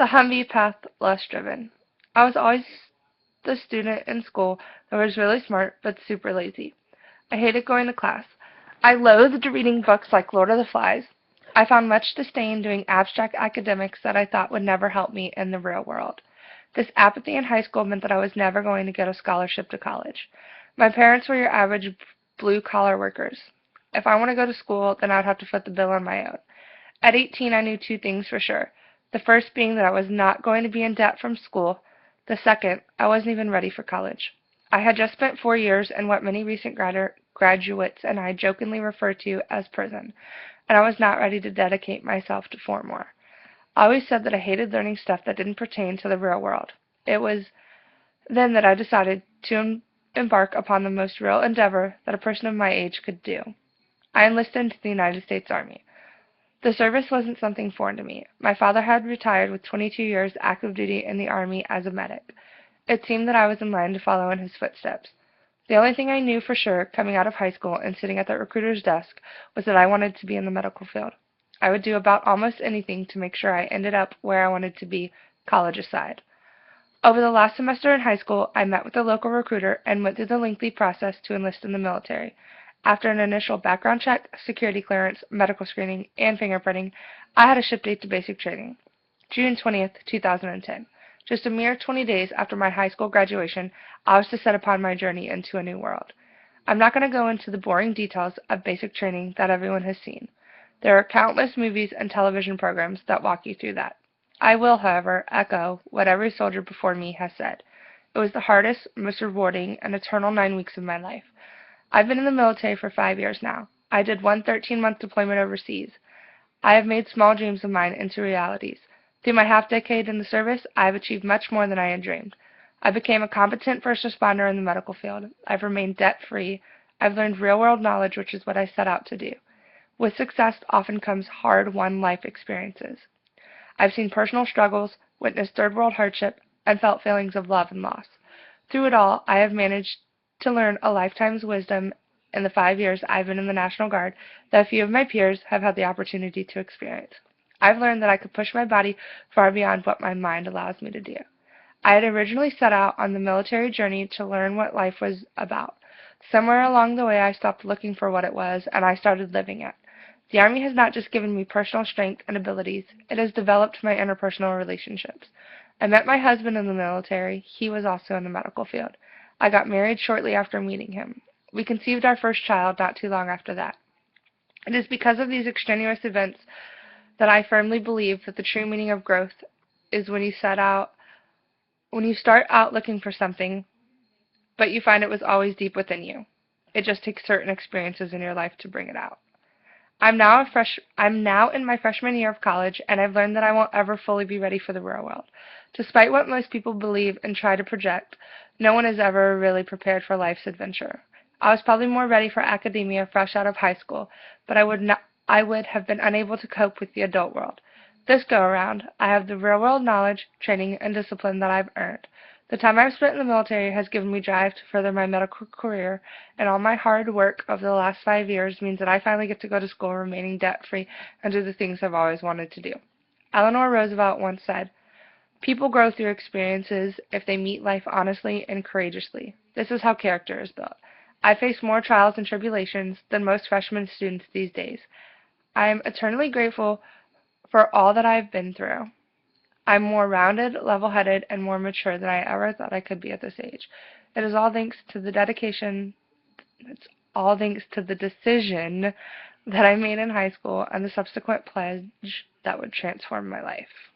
The Humvee path less driven. I was always the student in school that was really smart but super lazy. I hated going to class. I loathed reading books like Lord of the Flies. I found much disdain doing abstract academics that I thought would never help me in the real world. This apathy in high school meant that I was never going to get a scholarship to college. My parents were your average blue-collar workers. If I want to go to school, then I'd have to foot the bill on my own. At 18, I knew two things for sure. The first being that I was not going to be in debt from school. The second, I wasn't even ready for college. I had just spent 4 years in what many recent graduates and I jokingly refer to as prison, and I was not ready to dedicate myself to 4 more. I always said that I hated learning stuff that didn't pertain to the real world. It was then that I decided to embark upon the most real endeavor that a person of my age could do. I enlisted into the United States Army. The service wasn't something foreign to me. My father had retired with 22 years active duty in the Army as a medic. It seemed that I was in line to follow in his footsteps. The only thing I knew for sure coming out of high school and sitting at the recruiter's desk was that I wanted to be in the medical field. I would do about almost anything to make sure I ended up where I wanted to be, college aside. Over the last semester in high school, I met with a local recruiter and went through the lengthy process to enlist in the military. After an initial background check, security clearance, medical screening, and fingerprinting, I had a ship date to basic training, June 20th, 2010. Just a mere 20 days after my high school graduation, I was to set upon my journey into a new world. I'm not going to go into the boring details of basic training that everyone has seen. There are countless movies and television programs that walk you through that. I will, however, echo what every soldier before me has said. It was the hardest, most rewarding, and eternal 9 weeks of my life. I've been in the military for 5 years now. I did one 13-month deployment overseas. I have made small dreams of mine into realities. Through my half-decade in the service, I have achieved much more than I had dreamed. I became a competent first responder in the medical field. I've remained debt-free. I've learned real-world knowledge, which is what I set out to do. With success often comes hard-won life experiences. I've seen personal struggles, witnessed third-world hardship, and felt feelings of love and loss. Through it all, I have managed to learn a lifetime's wisdom in the 5 years I've been in the National Guard that few of my peers have had the opportunity to experience. I've learned that I could push my body far beyond what my mind allows me to do. I had originally set out on the military journey to learn what life was about. Somewhere along the way, I stopped looking for what it was, and I started living it. The Army has not just given me personal strength and abilities, it has developed my interpersonal relationships. I met my husband in the military. He was also in the medical field. I got married shortly after meeting him. We conceived our first child not too long after that. It is because of these extraneous events that I firmly believe that the true meaning of growth is when you start out looking for something, but you find it was always deep within you. It just takes certain experiences in your life to bring it out. I'm now in my freshman year of college, and I've learned that I won't ever fully be ready for the real world. Despite what most people believe and try to project, no one is ever really prepared for life's adventure. I was probably more ready for academia fresh out of high school, but I would have been unable to cope with the adult world. This go around, I have the real world knowledge, training, and discipline that I've earned. The time I've spent in the military has given me drive to further my medical career, and all my hard work over the last 5 years means that I finally get to go to school remaining debt-free and do the things I've always wanted to do. Eleanor Roosevelt once said, "People grow through experiences if they meet life honestly and courageously. This is how character is built." I face more trials and tribulations than most freshman students these days. I am eternally grateful for all that I have been through. I'm more rounded, level-headed, and more mature than I ever thought I could be at this age. It's all thanks to the decision that I made in high school and the subsequent pledge that would transform my life.